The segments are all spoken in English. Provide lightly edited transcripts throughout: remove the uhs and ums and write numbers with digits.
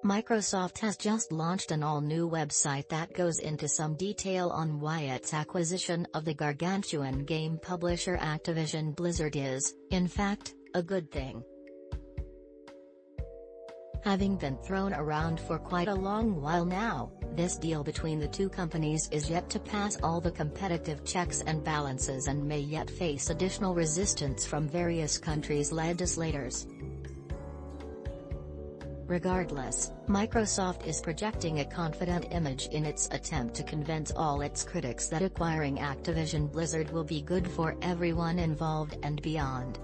Microsoft has just launched an all-new website that goes into some detail on why its acquisition of the gargantuan game publisher Activision Blizzard is, in fact, a good thing. Having been thrown around for quite a long while now, this deal between the two companies is yet to pass all the competitive checks and balances and may yet face additional resistance from various countries' legislators. Regardless, Microsoft is projecting a confident image in its attempt to convince all its critics that acquiring Activision Blizzard will be good for everyone involved and beyond.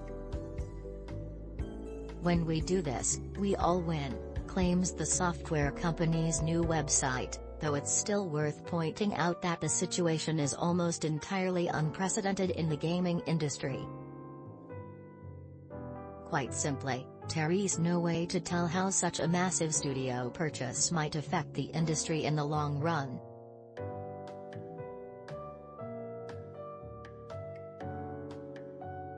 "When we do this, we all win," claims the software company's new website, though it's still worth pointing out that the situation is almost entirely unprecedented in the gaming industry. Quite simply, there is no way to tell how such a massive studio purchase might affect the industry in the long run.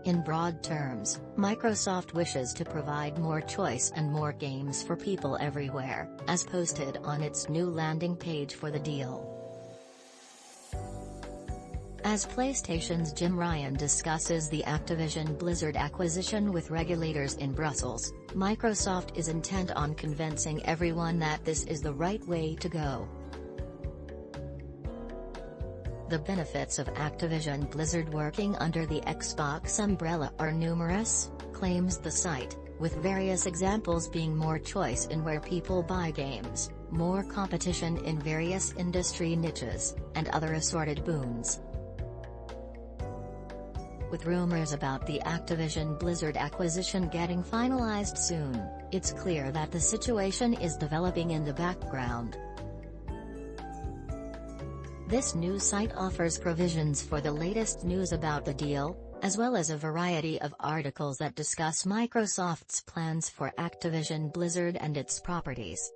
In broad terms, Microsoft wishes to provide more choice and more games for people everywhere, as posted on its new landing page for the deal. As PlayStation's Jim Ryan discusses the Activision Blizzard acquisition with regulators in Brussels, Microsoft is intent on convincing everyone that this is the right way to go. The benefits of Activision Blizzard working under the Xbox umbrella are numerous, claims the site, with various examples being more choice in where people buy games, more competition in various industry niches, and other assorted boons. With rumors about the Activision Blizzard acquisition getting finalized soon, it's clear that the situation is developing in the background. This news site offers provisions for the latest news about the deal, as well as a variety of articles that discuss Microsoft's plans for Activision Blizzard and its properties.